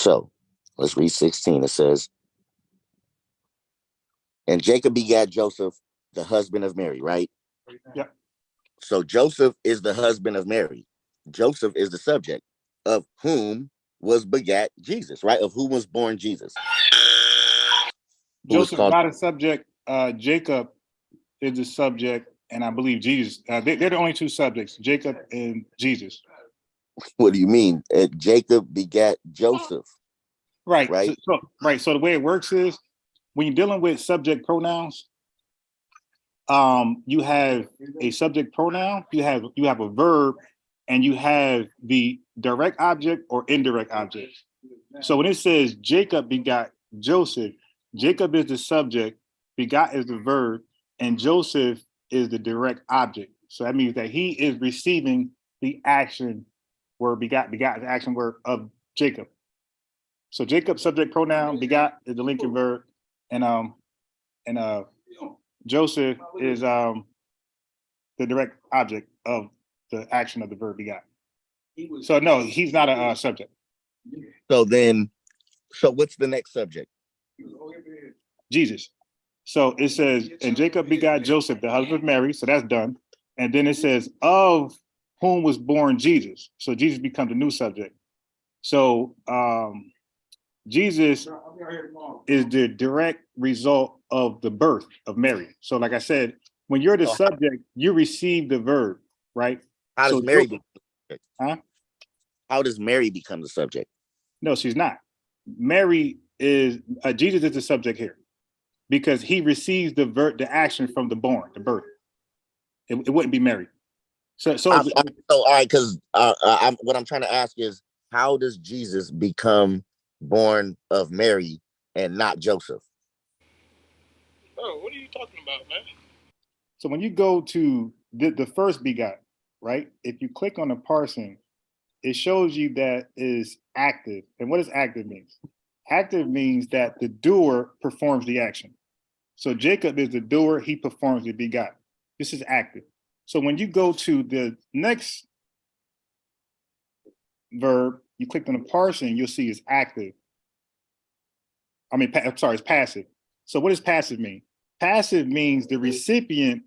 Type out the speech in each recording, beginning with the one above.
So let's read 16. It says, and Jacob begat Joseph, the husband of Mary, right? Yep. So Joseph is the husband of Mary. Joseph is the subject of whom was begat Jesus, right? Of whom was born Jesus. Joseph is not a subject. Jacob is the subject, and I believe Jesus. They're the only two subjects, Jacob and Jesus. What do you mean? Jacob begat Joseph. Right. Right. So the way it works is when you're dealing with subject pronouns, you have a subject pronoun, you have a verb, and you have the direct object or indirect object. So when it says Jacob begot Joseph, Jacob is the subject, begot is the verb, and Joseph is the direct object. So that means that he is receiving the action word begot is the action word of Jacob. So Jacob subject pronoun, begot is the linking verb, and Joseph is the direct object of the action of the verb begot. So no, he's not a subject. So what's the next subject? Jesus. So it says, and Jacob begot Joseph, the husband of Mary. So that's done. And then it says, of whom was born Jesus. So Jesus becomes a new subject. So Jesus is the direct result of the birth of Mary. So like I said, when you're the subject, you receive the verb, right? How does Mary become the subject? Huh? How does Mary become the subject? No, she's not. Mary is Jesus is the subject here because he receives the action from the birth. It wouldn't be Mary. So all right, because what I'm trying to ask is, how does Jesus become born of Mary and not Joseph? Oh, what are you talking about, man? So when you go to the first begot, right? If you click on the parsing, it shows you that is active. And what does active means? Active means that the doer performs the action. So Jacob is the doer, he performs the begot. This is active. So when you go to the next verb, you click on the parsing, you'll see it's active. It's passive. So what does passive mean? Passive means the recipient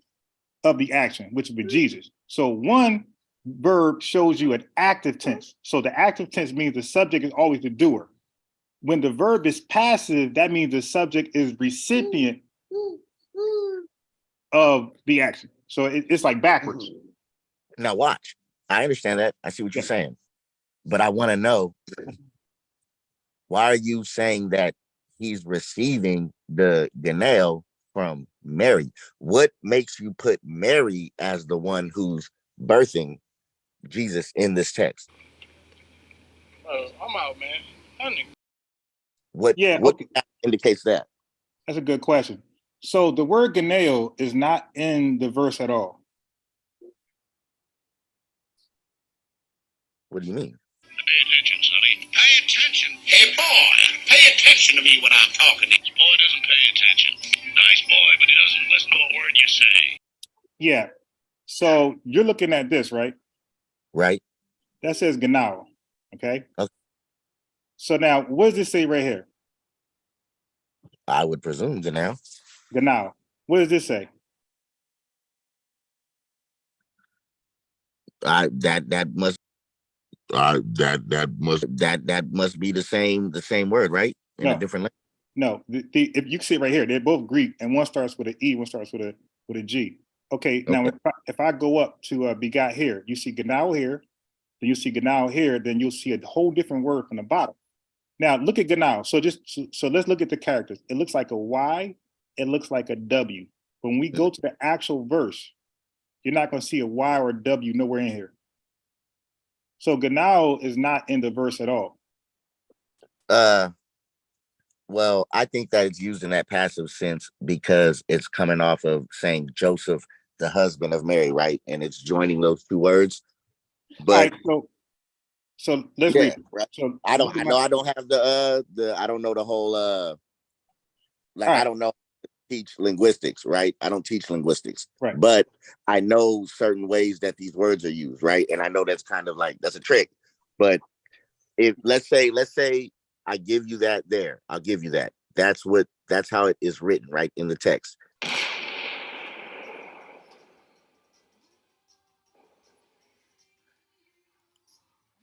of the action, which would be Jesus. So one verb shows you an active tense. So the active tense means the subject is always the doer. When the verb is passive, that means the subject is recipient of the action. So it's like backwards. Now watch. I understand that. I see what you're saying. But I want to know, why are you saying that he's receiving the Ganel from Mary? What makes you put Mary as the one who's birthing Jesus in this text? I'm out, man. Honey. What indicates that? That's a good question. So the word Ganel is not in the verse at all. What do you mean? Pay attention, Sonny. Pay attention. Hey, boy, pay attention to me when I'm talking. This boy doesn't pay attention. Nice boy, but he doesn't listen to a word you say. Yeah. So you're looking at this, right? Right. That says Ganal. Okay. So now, what does this say right here? I would presume Ganal. Ganal. What does this say? That must be the same word, right? In a different language. No, if you see it right here, they're both Greek, and one starts with an E, one starts with a G. Okay, now if I go up to begot here, you see Ganal here, then you see Ganal here, then you'll see a whole different word from the bottom. Now look at Ganal. So let's look at the characters. It looks like a Y, it looks like a W. When we go to the actual verse, you're not going to see a Y or a W nowhere in here. So Ganal is not in the verse at all. Well, I think that it's used in that passive sense because it's coming off of saying Joseph, the husband of Mary, right? And it's joining those two words. But so let's read. Right. So I don't have I don't know the whole I don't know teach linguistics, right? I don't teach linguistics. Right. But I know certain ways that these words are used, right? And I know that's kind of like that's a trick. But if let's say I give you that there. I'll give you that. That's how it is written right in the text.